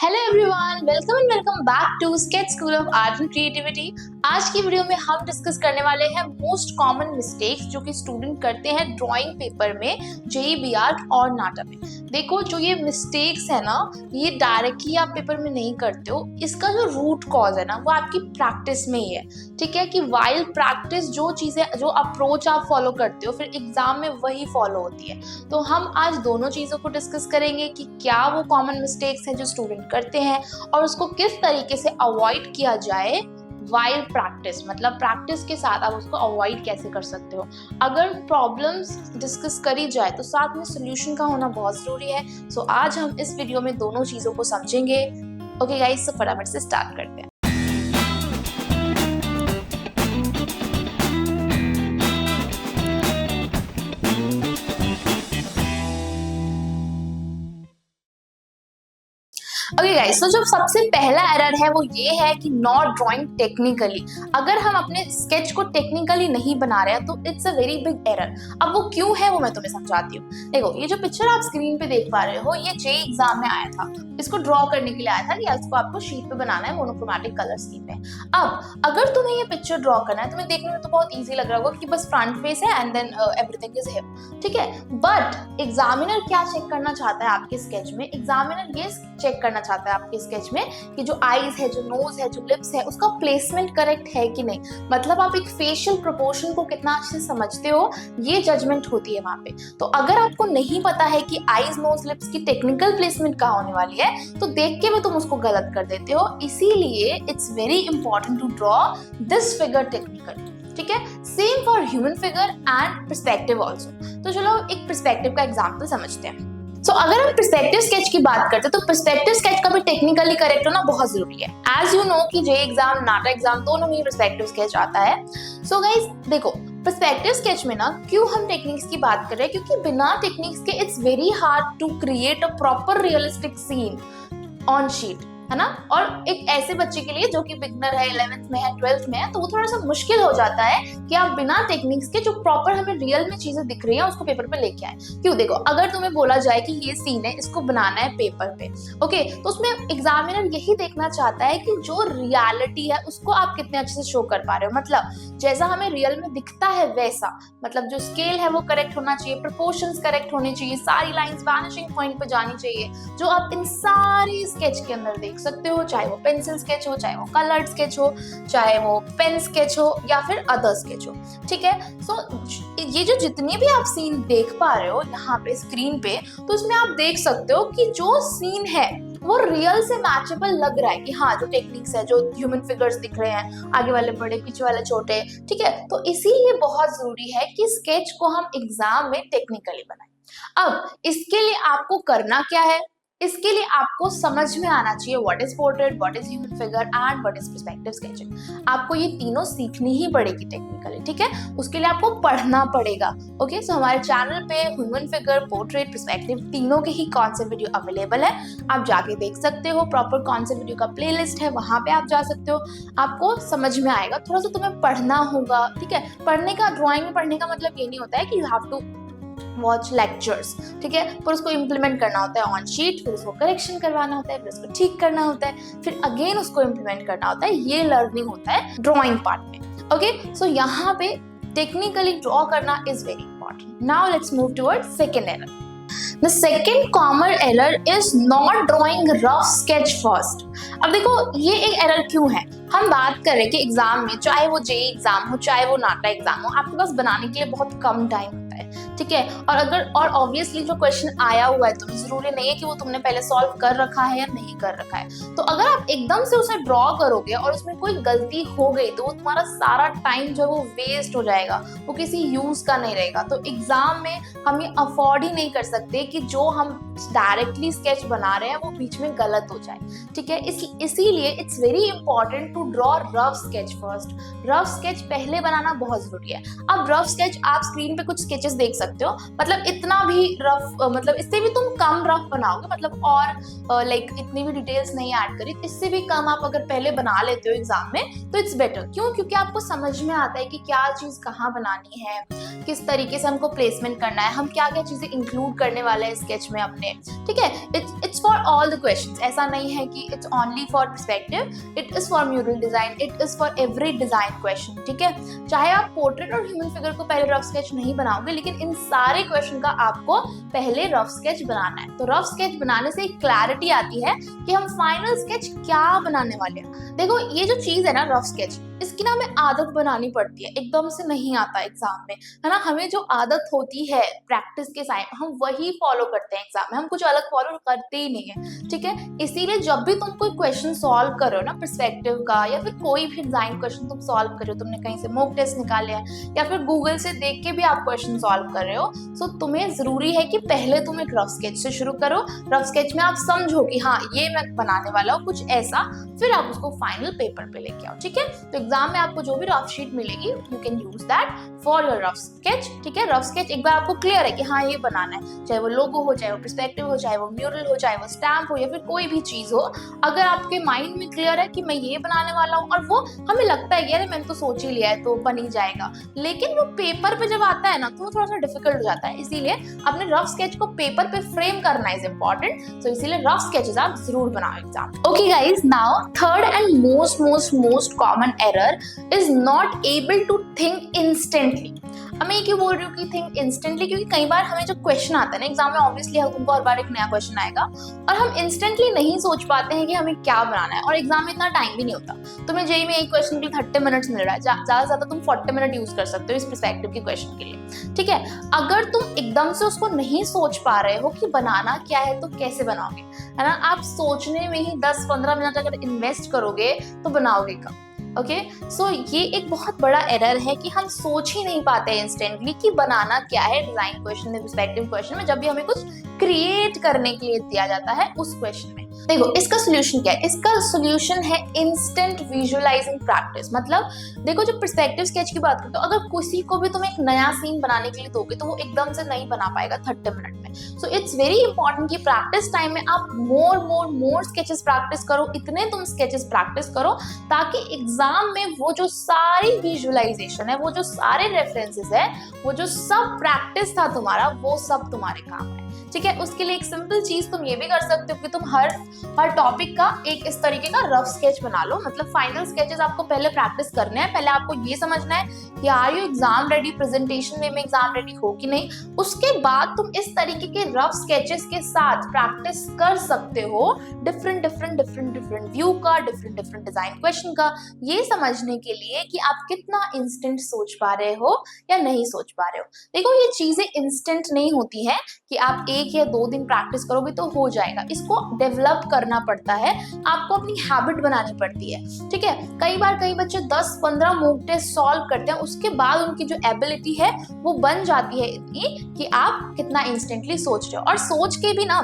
Hello everyone, welcome and welcome back to sketch school of art and creativity. आज की video में हम discuss करने वाले हैं मोस्ट कॉमन मिस्टेक्स जो कि स्टूडेंट करते हैं ड्राइंग पेपर में, जेईई बीआर्ट और नाटा में। देखो, जो ये मिस्टेक्स है ना, ये डायरेक्टली आप पेपर में नहीं करते हो। इसका जो रूट कॉज है ना, वो आपकी प्रैक्टिस में ही है। ठीक है कि वाइल प्रैक्टिस जो चीजें, जो अप्रोच आप फॉलो करते हो, फिर एग्जाम में वही फॉलो होती है। तो हम आज दोनों चीजों को डिस्कस करेंगे कि क्या वो कॉमन मिस्टेक्स हैं जो स्टूडेंट करते हैं और उसको किस तरीके से अवॉइड किया जाए वाइल प्रैक्टिस। मतलब प्रैक्टिस के साथ आप उसको अवॉइड कैसे कर सकते हो। अगर प्रॉब्लम्स डिस्कस करी जाए तो साथ में सोल्यूशन का होना बहुत जरूरी है। सो आज हम इस वीडियो में दोनों चीजों को समझेंगे। ओके गाइस, तो फटाफट से स्टार्ट करते हैं। ओके गाइस, तो जो सबसे पहला एरर है वो ये है कि नॉट ड्राइंग टेक्निकली। अगर हम अपने स्केच को टेक्निकली नहीं बना रहे हैं तो it's a very big error. अब वो क्यों है वो मैं तुम्हें समझाती हूँ। देखो, ये जो पिक्चर आप स्क्रीन पे देख पा रहे हो, ये जेईई एग्जाम में आया था। इसको ड्रॉ करने के लिए आया था कि इसको आपको शीट पे बनाना है मोनोक्रोमैटिक कलर स्कीम में। अब अगर तुम्हें ये पिक्चर ड्रॉ करना है, तुम्हें देखने में तो बहुत ईजी लग रहा होगा कि बस फ्रंट फेस है and then everything is here. ठीक है, बट एग्जामिनर क्या चेक करना चाहता है आपके स्केच में? एग्जामिनर ये चेक करना चाहता है आपके स्केच में कि जो आईज है, जो नोज है, जो लिप्स है, उसका प्लेसमेंट करेक्ट है कि नहीं। मतलब आप एक फेशियल प्रोपोर्शन को कितना अच्छे से समझते हो, ये जजमेंट होती है वहां पे। तो अगर आपको नहीं पता है कि आईज, नोज, लिप्स की टेक्निकल प्लेसमेंट कहाँ होने वाली है, तो देख के भी तुम उसको गलत कर देते हो। इसीलिए it's very important to draw this figure technical. ठीक है, same for human figure and perspective also. तो चलो एक पर्सपेक्टिव का एग्जाम्पल समझते हैं। तो अगर हम पर्सपेक्टिव स्केच की बात करते हैं तो पर्सपेक्टिव स्केच का भी टेक्निकली करेक्ट होना बहुत जरूरी है। एज यू नो कि जेईई एग्जाम, नाटा एग्जाम दोनों में पर्सपेक्टिव स्केच आता है। सो गाइस देखो, पर्सपेक्टिव स्केच में ना क्यों हम टेक्निक्स की बात कर रहे हैं, क्योंकि बिना टेक्निक्स के it's very hard to create a proper realistic scene on sheet, है ना। और एक ऐसे बच्चे के लिए जो कि बिगनर है, 11th में है, 12th में है, तो वो थोड़ा सा मुश्किल हो जाता है कि आप बिना टेक्निक्स के जो प्रॉपर हमें रियल में चीजें दिख रही हैं उसको पेपर पे लेके आए। क्यों? देखो, अगर तुम्हें बोला जाए कि ये सीन है, इसको बनाना है पेपर पे, ओके, तो उसमें एग्जामिनर यही देखना चाहता है कि जो रियलिटी है उसको आप कितने अच्छे से शो कर पा रहे हो। मतलब जैसा हमें रियल में दिखता है वैसा, मतलब जो स्केल है वो करेक्ट होना चाहिए, प्रोपोर्शंस करेक्ट होने चाहिए, सारी लाइंस वैनिशिंग पॉइंट पे जानी चाहिए, जो आप इन सारे स्केच के अंदर देख सकते हो। चाहे वो पेंसिल स्केच हो, चाहे वो कलर्ड स्केच हो, चाहे वो पेन स्केच हो या फिर अदर स्केच हो। ठीक है, सो ये जो जितने भी आप सीन देख पा रहे हो यहाँ पे स्क्रीन पे, तो उसमें आप देख सकते हो कि जो सीन है वो रियल से मैचेबल लग रहा है कि हाँ, जो टेक्निक्स है, जो ह्यूमन फिगर्स दिख रहे हैं, आगे वाले बड़े, पीछे वाले छोटे। ठीक है, तो इसीलिए बहुत जरूरी है कि स्केच को हम एग्जाम में टेक्निकली बनाएं। अब इसके लिए आपको करना क्या है? इसके लिए आपको समझ में आना चाहिए what is portrait, what is human figure and what is perspective sketching. आपको ये तीनों सीखनी ही पड़ेगी टेक्निकली। ठीक है, उसके लिए आपको पढ़ना पड़ेगा। ओके, सो हमारे चैनल पे ह्यूमन फिगर, पोर्ट्रेट, पर्सपेक्टिव तीनों के ही कौन से वीडियो अवेलेबल है, आप जाके देख सकते हो। प्रॉपर कौन से वीडियो का प्लेलिस्ट है, वहां पे आप जा सकते हो। आपको समझ में आएगा। थोड़ा सा तुम्हें पढ़ना होगा। ठीक है, पढ़ने का, ड्राइंग में पढ़ने का मतलब ये नहीं होता है कि you have to watch lectures. ठीक है, पर उसको इम्प्लीमेंट करना होता है ऑन शीट, फिर उसको करेक्शन करवाना होता है, फिर उसको ठीक करना होता है, फिर अगेन उसको इम्प्लीमेंट करना होता है। ये लर्निंग होता है ड्राइंग पार्ट में। ओके, सो यहाँ पे टेक्निकली ड्रॉ करना is very important. Now let's move toward second error. The second common error is not drawing rough sketch first. अब देखो, ये एक एरर क्यों है? हम बात करें कि एग्जाम में, चाहे वो जेईई एग्जाम हो, चाहे वो नाटा एग्जाम हो, आपके पास बनाने के लिए बहुत कम टाइम होता है। ठीक है, और ऑब्वियसली जो क्वेश्चन आया हुआ है, तुम्हें जरूरी नहीं है कि वो तुमने पहले सॉल्व कर रखा है या नहीं कर रखा है। तो अगर आप एकदम से उसे ड्रॉ करोगे और उसमें कोई गलती हो गई तो वो तुम्हारा सारा टाइम जो है वो वेस्ट हो जाएगा, वो किसी यूज का नहीं रहेगा। तो एग्जाम में हम ये अफोर्ड ही नहीं कर सकते कि जो हम डायरेक्टली स्केच बना रहे हैं वो बीच में गलत हो जाए। ठीक है, इसीलिए it's very important to draw rough sketch first. Rough sketch पहले बनाना बहुत जरूरी है। अब रफ स्केच आप स्क्रीन पे कुछ स्केचेस देख सकते हो, मतलब इतना भी रफ, मतलब इससे भी तुम कम रफ बनाओगे, मतलब और लाइक इतनी भी डिटेल्स नहीं ऐड करी, इससे भी कम आप अगर पहले बना लेते हो एग्जाम में तो इट्स बेटर। क्यों? क्योंकि आपको समझ में आता है कि क्या चीज कहाँ बनानी है, किस तरीके से हमको प्लेसमेंट करना है, हम क्या क्या चीजें इंक्लूड करने वाले हैं स्केच में अपने। सामने, ठीक है। It's for all the questions, ऐसा नहीं है कि it's only for perspective, it is for mural design, it is for every design question, ठीक है। चाहे आप पोर्ट्रेट और ह्यूमन फिगर को पहले रफ स्केच नहीं बनाओगे, लेकिन इन सारे क्वेश्चन का आपको पहले रफ स्केच बनाना है। तो रफ स्केच बनाने से एक क्लैरिटी आती है कि हम फाइनल स्केच क्या बनाने वाले हैं। देखो ये जो चीज है ना रफ स्केच, इसकी ना हमें आदत बनानी पड़ती है, एकदम से नहीं आता एग्जाम में, है ना। हमें जो आदत होती है प्रैक्टिस के टाइम हम वही फॉलो करते हैं एग्जाम में, हम कुछ अलग फॉलो करते ही नहीं है, ठीक है। इसीलिए जब भी तुम कोई क्वेश्चन सॉल्व करो ना पर्सपेक्टिव का, या फिर कोई भी डिजाइन क्वेश्चन तुम सॉल्व कर रहे हो, तुमने कहीं से मॉक टेस्ट निकाले हैं या फिर गूगल से देख के भी आप क्वेश्चन सॉल्व कर रहे हो, तो तुम्हें जरूरी है कि पहले तुम एक रफ स्केच से शुरू करो। रफ स्केच में आप समझो कि हाँ ये मैं बनाने वाला हूँ कुछ ऐसा, फिर आप उसको फाइनल पेपर पे लेके आओ, ठीक है। तो एग्जाम में आपको जो भी रफ शीट मिलेगी you can use that for your rough sketch, ठीक है। रफ स्केच एक बार आपको क्लियर है कि हाँ ये बनाना है, चाहे वो लोगो हो, चाहे वो पर्सपेक्टिव हो, चाहे वो म्यूरल हो, चाहे वो स्टैम्प हो, या फिर कोई भी चीज हो, अगर आपके माइंड में क्लियर है कि मैं ये बनाने वाला हूँ, और वो हमें लगता है यार मैंने तो सोच ही लिया है तो बन ही जाएगा, लेकिन वो पेपर पे जब आता है ना तो वो थोड़ा सा डिफिकल्ट हो जाता है। इसीलिए अपने रफ स्केच को पेपर पे फ्रेम करना इज इम्पोर्टेंट, तो इसीलिए रफ स्केचेस आप जरूर बनाओ exam. Okay guys, now third and most common error is not able to think instantly. अब मैं क्यों बोल रही हूँ कि थिंक इंस्टेंटली, क्योंकि कई बार हमें जो क्वेश्चन आता है ना एग्जाम में, ऑब्वियसली हमको हर बार एक नया क्वेश्चन आएगा और हम इंस्टेंटली नहीं सोच पाते हैं कि हमें क्या बनाना है, और एग्जाम में इतना टाइम भी नहीं होता। तुम्हें जेईई में एक क्वेश्चन के लिए 30 मिनट्स मिल रहा है, ज्यादा से ज्यादा तुम 40 मिनट यूज कर सकते हो इस पर्सपेक्टिव के क्वेश्चन के लिए, ठीक है। अगर तुम एकदम से उसको नहीं सोच पा रहे हो कि बनाना क्या है तो कैसे बनाओगे, है ना। आप सोचने में ही 10-15 मिनट अगर इन्वेस्ट करोगे तो बनाओगे कब, ओके। सो ये एक बहुत बड़ा एरर है कि हम सोच ही नहीं पाते इंस्टेंटली कि बनाना क्या है डिजाइन क्वेश्चन में, पर्सपेक्टिव क्वेश्चन में, जब भी हमें कुछ क्रिएट करने के लिए दिया जाता है उस क्वेश्चन में। देखो इसका सोल्यूशन क्या है, इसका सोल्यूशन है इंस्टेंट विजुअलाइजिंग प्रैक्टिस। मतलब देखो जब पर्सपेक्टिव स्केच की बात करते हो, अगर किसी को भी तुम एक नया सीन बनाने के लिए दोगे तो वो एकदम से नहीं बना पाएगा 30 मिनट में। सो इट्स वेरी इंपॉर्टेंट कि प्रैक्टिस टाइम में आप मोर स्केचेस प्रैक्टिस करो, इतने तुम स्केचेस प्रैक्टिस करो ताकि एग्जाम में वो जो सारी विजुअलाइजेशन है, वो जो सारे रेफरेंसेस है, वो जो सब प्रैक्टिस था तुम्हारा, वो सब तुम्हारे काम है, ठीक है। उसके लिए एक सिंपल चीज तुम ये भी कर सकते हो कि तुम हर टॉपिक का एक इस तरीके का रफ स्केच बना लो। मतलब फाइनल स्केचेस आपको पहले प्रैक्टिस करने हैं, पहले आपको ये समझना है कि are you exam ready, presentation में एग्जाम रेडी हो कि नहीं। उसके बाद तुम इस तरीके के रफ स्केचेस के साथ प्रैक्टिस कर सकते हो डिफरेंट व्यू का, डिफरेंट डिजाइन क्वेश्चन का, ये समझने के लिए कि आप कितना इंस्टेंट सोच पा रहे हो या नहीं सोच पा रहे हो। देखो ये चीजें इंस्टेंट नहीं होती है कि आप 1 या 2 दिन प्रैक्टिस करोगे तो हो जाएगा, इसको डेवलप करना पड़ता है, आपको अपनी हैबिट बनानी पड़ती है, ठीक है। कई बार कई बच्चे 10-15 मॉक टेस्ट सॉल्व करते हैं, उसके बाद उनकी जो एबिलिटी है वो बन जाती है इतनी कि आप कितना इंस्टेंटली सोच रहे हो। और सोच के भी ना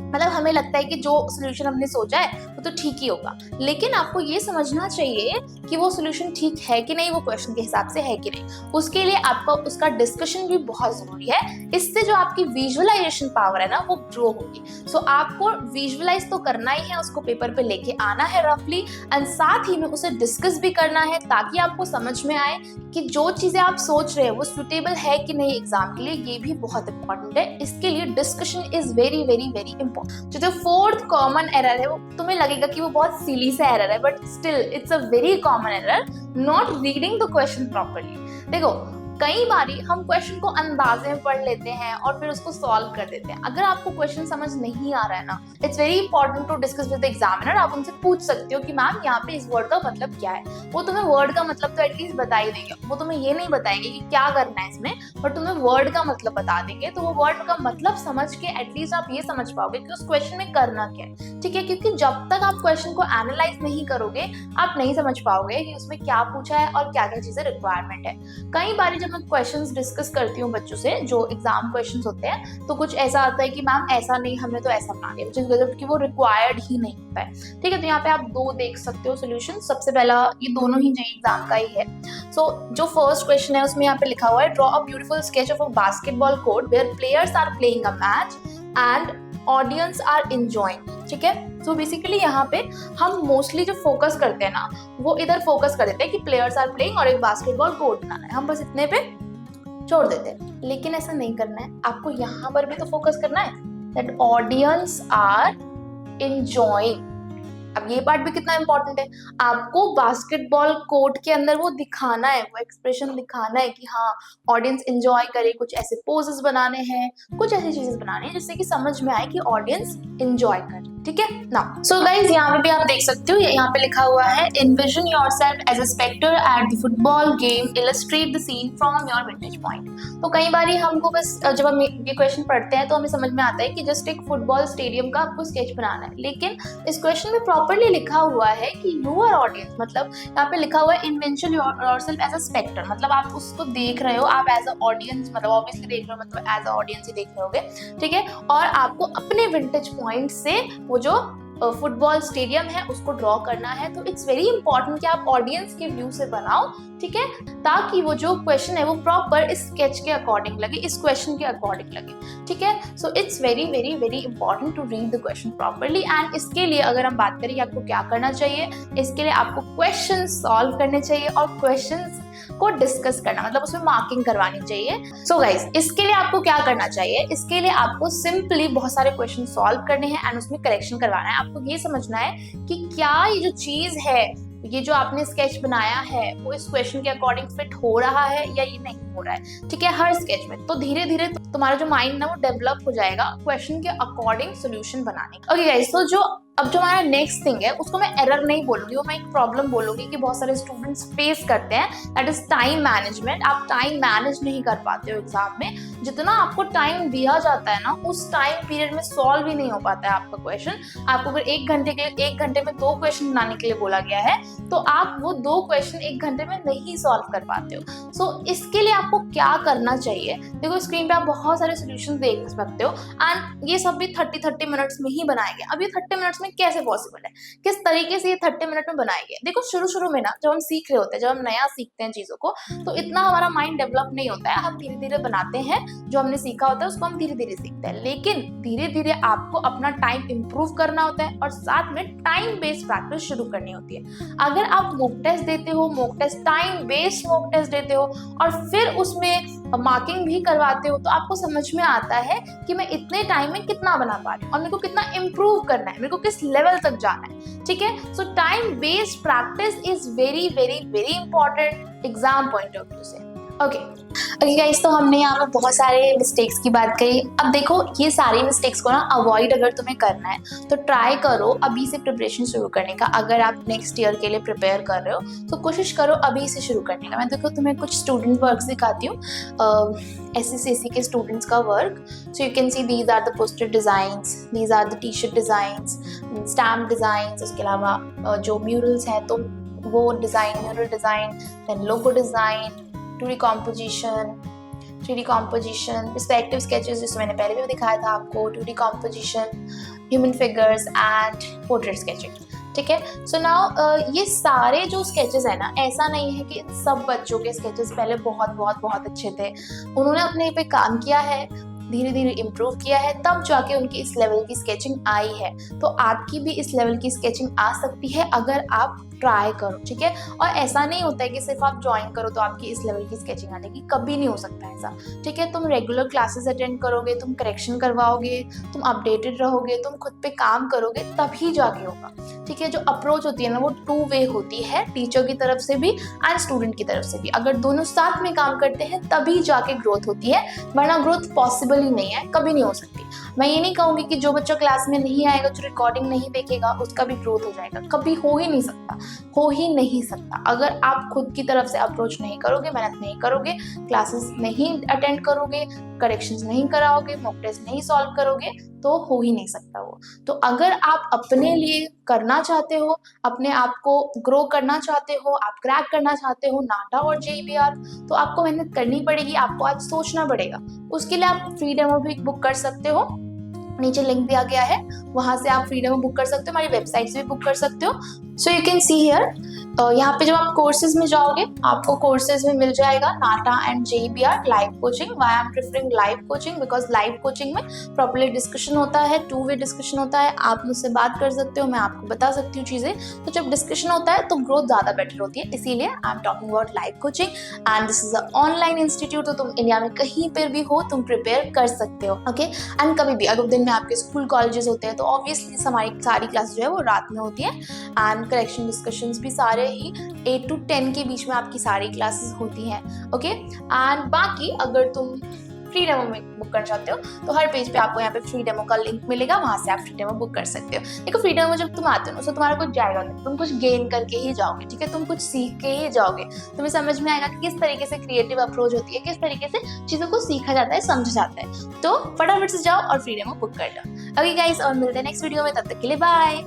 मतलब हमें लगता है कि जो सोल्यूशन हमने सोचा है वो तो ठीक ही होगा, लेकिन आपको ये समझना चाहिए कि वो सोल्यूशन ठीक है कि नहीं, वो क्वेश्चन के हिसाब से है कि नहीं। उसके लिए आपका उसका डिस्कशन भी बहुत जरूरी है, इससे जो आपकी विजुअलाइजेशन पावर है ना वो ग्रो होगी। सो आपको विजुअलाइज तो करना ही है, उसको पेपर पे लेके आना है रफली, एंड साथ ही में उसे डिस्कस भी करना है ताकि आपको समझ में आए कि जो चीजें आप सोच रहे हैं वो सुटेबल है कि नहीं एग्जाम के लिए। ये भी बहुत इंपॉर्टेंट है, इसके लिए डिस्कशन इज वेरी इंपॉर्टेंट। जो 4th कॉमन एरर है वो तुम्हें लगेगा कि वो बहुत सिली सा एरर है, but still it's a very common error, not reading the question properly. देखो कई बारी हम क्वेश्चन को अंदाजे में पढ़ लेते हैं और फिर उसको सॉल्व कर देते हैं। अगर आपको क्वेश्चन समझ नहीं आ रहा है ना, it's very important to discuss with the examiner. आप उनसे पूछ सकते हो कि मैम यहाँ पे इस वर्ड का मतलब क्या है। वो तुम्हें वर्ड का मतलब तो एटलीस्ट बता ही देंगे, वो तुम्हें ये नहीं बताएंगे कि क्या करना है इसमें, बट तुम्हें वर्ड का मतलब बता देंगे। तो वो वर्ड का मतलब समझ के एटलीस्ट आप ये समझ पाओगे कि उस क्वेश्चन में करना क्या है, ठीक है। क्योंकि जब तक आप क्वेश्चन को एनालाइज नहीं करोगे आप नहीं समझ पाओगे कि उसमें क्या पूछा है और क्या क्या चीजें रिक्वायरमेंट है। कई बार जब मैं क्वेश्चंस डिस्कस करती हूँ बच्चों से, जो एग्जाम क्वेश्चंस होते हैं, तो कुछ ऐसा आता है कि मैम ऐसा नहीं, हमने तो ऐसा बना लिया, जिस वजह कि वो रिक्वायर्ड ही नहीं होता है, ठीक है। तो यहाँ पे आप 2 देख सकते हो सोल्यूशन। सबसे पहला ये दोनों ही जेईई एग्जाम का ही है। सो जो फर्स्ट क्वेश्चन है उसमें यहाँ पे लिखा हुआ है draw a beautiful sketch of a basketball court where players are playing a match and audience are enjoying, ठीक है। तो बेसिकली यहाँ पे हम मोस्टली जो फोकस करते हैं ना वो इधर फोकस कर देते हैं कि प्लेयर्स आर प्लेइंग और एक बास्केटबॉल कोर्ट बनाना है, हम बस इतने पे छोड़ देते हैं। लेकिन ऐसा नहीं करना है, आपको यहाँ पर भी तो फोकस करना है, दैट ऑडियंस आर enjoying। अब ये पार्ट भी कितना इंपॉर्टेंट है, आपको बास्केटबॉल कोर्ट के अंदर वो दिखाना है, वो एक्सप्रेशन दिखाना है कि हाँ ऑडियंस एंजॉय करे, कुछ ऐसे पोजेस बनाने हैं, कुछ ऐसी चीजें बनानी है जिससे कि समझ में आए कि ऑडियंस एंजॉय करे। ठीक है ना। सो गाइज यहाँ पे भी आप देख सकते हो, यहाँ पे लिखा हुआ है envision yourself as a spectator at the football game, illustrate the scene from your vantage point। तो कई बारी हमको बस जब हम ये क्वेश्चन पढ़ते हैं तो हमें समझ में आता है कि जस्ट एक फुटबॉल स्टेडियम का आपको स्केच बनाना है, लेकिन इस क्वेश्चन में प्रॉपर्ली लिखा हुआ है कि यू आर ऑडियंस, मतलब यहाँ पे लिखा हुआ है invention yourself as a spectator, मतलब आप उसको देख रहे हो, आप एज अ ऑडियंस, मतलब ऑब्वियसली देख रहे हो, मतलब एज अ ऑडियंस ही देख रहे होगे। ठीक है, और आपको अपने विंटेज पॉइंट से वो जो फुटबॉल स्टेडियम है उसको ड्रॉ करना है। तो इट्स वेरी इंपॉर्टेंट कि आप ऑडियंस के व्यू से बनाओ, ठीक है, ताकि वो जो क्वेश्चन है वो प्रॉपर इस स्केच के अकॉर्डिंग लगे, इस क्वेश्चन के अकॉर्डिंग लगे। ठीक है, so it's very very very important to read the question properly. And इसके लिए अगर हम बात करें आपको क्या करना चाहिए, इसके लिए आपको क्वेश्चन सॉल्व करने चाहिए और क्वेश्चन को डिस्कस करना, मतलब उसमें मार्किंग करवानी चाहिए। सो गाइज, इसके लिए आपको क्या करना चाहिए, इसके लिए आपको सिंपली बहुत सारे क्वेश्चन सॉल्व करने हैं एंड उसमें करेक्शन करवाना है। आपको ये समझना है कि क्या ये जो चीज है, ये जो आपने स्केच बनाया है वो इस क्वेश्चन के अकॉर्डिंग फिट हो रहा है या ये नहीं हो रहा है। ठीक है, हर स्केच में। तो धीरे धीरे तुम्हारा जो माइंड ना वो डेवलप हो जाएगा क्वेश्चन के अकॉर्डिंग सोल्यूशन बनाने का। ओके गाइस, तो अब जो हमारा नेक्स्ट थिंग है उसको मैं एरर नहीं बोलूंगी, वो मैं एक प्रॉब्लम बोलूंगी कि बहुत सारे स्टूडेंट्स फेस करते हैं, दैट इज टाइम मैनेजमेंट। आप टाइम मैनेज नहीं कर पाते हो एग्जाम में, जितना आपको टाइम दिया जाता है ना उस टाइम पीरियड में सॉल्व ही नहीं हो पाता है आपका क्वेश्चन। आपको अगर एक घंटे में 2 क्वेश्चन बनाने के लिए बोला गया है तो आप वो 2 क्वेश्चन 1 घंटे में नहीं सॉल्व कर पाते हो। सो इसके लिए आपको क्या करना चाहिए, देखो स्क्रीन पे आप बहुत सारे सोल्यूशन देख सकते हो एंड ये सब भी 30 मिनट्स में ही बनाए गए। अब ये 30 मिनट्स में कैसे पॉसिबल है, किस तरीके से ये 30 मिनट में बनाए गए। देखो शुरू में ना जब हम सीख रहे होते हैं, जब हम नया सीखते हैं चीजों को, तो इतना हमारा माइंड डेवलप नहीं होता है, हम धीरे धीरे बनाते हैं, जो हमने सीखा होता है उसको हम धीरे धीरे सीखते हैं। लेकिन धीरे धीरे आपको अपना टाइम इंप्रूव करना होता है और साथ में टाइम बेस्ड प्रैक्टिस शुरू करनी होती है। अगर आप मॉक टेस्ट देते हो, mock test time based mock test देते हो और फिर उसमें मार्किंग भी करवाते हो, तो आपको समझ में आता है कि मैं इतने टाइम में कितना बना पा रही हूँ और मेरे को कितना इम्प्रूव करना है, मेरे को किस लेवल तक जाना है। ठीक है, सो time based practice is very very very important exam point of view से। ओके गाइस, तो हमने यहाँ पे बहुत सारे मिस्टेक्स की बात करी। अब देखो ये सारी मिस्टेक्स को ना अवॉइड अगर तुम्हें करना है तो ट्राई करो अभी से प्रिपरेशन शुरू करने का। अगर आप नेक्स्ट ईयर के लिए प्रिपेयर कर रहे हो तो कोशिश करो अभी से शुरू करने का। मैं देखो तुम्हें कुछ स्टूडेंट वर्क्स दिखाती हूँ, SSCC के स्टूडेंट्स का work. So you can see these are the poster designs, these are the T-shirt designs, stamp designs, उसके अलावा जो म्यूरल्स हैं तो वो design, mural design, then logo design, 2D composition, 3D composition, perspective sketches जिसमें मैंने पहले भी दिखाया था आपको, 2D composition, human figures and portrait sketching। ठीक है, सो नाउ ये सारे जो स्केचेस है ना, ऐसा नहीं है कि सब बच्चों के स्केचेस पहले बहुत अच्छे थे, उन्होंने अपने पे काम किया है, धीरे धीरे इम्प्रूव किया है, तब जाके उनकी इस लेवल की स्केचिंग आई है। तो आपकी भी इस लेवल की स्केचिंग आ सकती है अगर आप ट्राई करो। ठीक है, और ऐसा नहीं होता है कि सिर्फ आप ज्वाइन करो तो आपकी इस लेवल की स्केचिंग आ जाएगी, कभी नहीं हो सकता ऐसा। ठीक है, तुम रेगुलर क्लासेस अटेंड करोगे, तुम करेक्शन करवाओगे, तुम अपडेटेड रहोगे, तुम खुद पे काम करोगे, तभी जाके होगा। ठीक है, जो अप्रोच होती है ना वो 2 वे होती है, टीचर की तरफ से भी एंड स्टूडेंट की तरफ से भी। अगर दोनों साथ में काम करते हैं तभी जाके ग्रोथ होती है, वरना ग्रोथ पॉसिबल ही नहीं है, कभी नहीं हो सकती। मैं ये नहीं कहूंगी कि जो बच्चा क्लास में नहीं आएगा, जो रिकॉर्डिंग नहीं देखेगा, उसका भी ग्रोथ हो जाएगा, कभी हो ही नहीं सकता, हो ही नहीं सकता। अगर आप खुद की तरफ से अप्रोच नहीं करोगे, मेहनत नहीं करोगे, क्लासेस नहीं अटेंड करोगे, करेक्शंस नहीं कराओगे, मॉक टेस्ट नहीं सॉल्व करोगे, तो हो ही नहीं सकता वो। तो अगर आप अपने लिए करना चाहते हो, अपने आप को ग्रो करना चाहते हो, आप क्रैक करना चाहते हो नाटा और JEBR, तो आपको मेहनत करनी पड़ेगी, आपको आज सोचना पड़ेगा। उसके लिए आप फ्री डेमो भी बुक कर सकते हो, नीचे लिंक दिया गया है, वहां से आप फ्री डेमो बुक कर सकते हो, हमारी वेबसाइट से भी बुक कर सकते हो। सो यू कैन सी हियर यहाँ पे जब आप कोर्सेज में जाओगे आपको कोर्सेज में मिल जाएगा NATA and JBR live coaching. Why I am preferring live coaching, because live coaching में प्रॉपर्ली डिस्कशन होता है, 2 वे डिस्कशन होता है, आप मुझसे बात कर सकते हो, मैं आपको बता सकती हूँ चीजें। तो जब डिस्कशन होता है तो ग्रोथ ज्यादा बेटर होती है, इसीलिए I am talking about live coaching and this is a online institute. तो तुम इंडिया में कहीं पर भी हो तुम प्रिपेयर कर सकते हो, ओके। एंड कभी भी अगर दिन में आपके स्कूल कॉलेजेस होते हैं तो ऑब्वियसली हमारी सारी क्लास जो है वो रात में होती है एंड करेक्शन डिस्कशंस भी सारे ही 8 to 10 के बीच में आपकी सारी क्लासेस होती हैं, ओके। एंड बाकी अगर तुम फ्री डेमो में बुक करना चाहते हो तो हर पेज पे आपको यहाँ पे फ्री डेमो का लिंक मिलेगा, वहां से आप फ्री डेमो बुक कर सकते हो। देखो फ्री डेमो जब तुम आते हो तो तुम्हारा कुछ जाएगा नहीं, तुम कुछ गेन करके ही जाओगे, ठीक है, तुम कुछ सीख के ही जाओगे। तुम्हें समझ में आएगा कि किस तरीके से क्रिएटिव अप्रोच होती है, किस तरीके से चीजों को सीखा जाता है, समझा जाता है। तो फटाफट से जाओ और फ्री डेमो बुक कर लो। ओके गाइस, और मिलते हैं नेक्स्ट वीडियो में, तब तक के लिए बाय।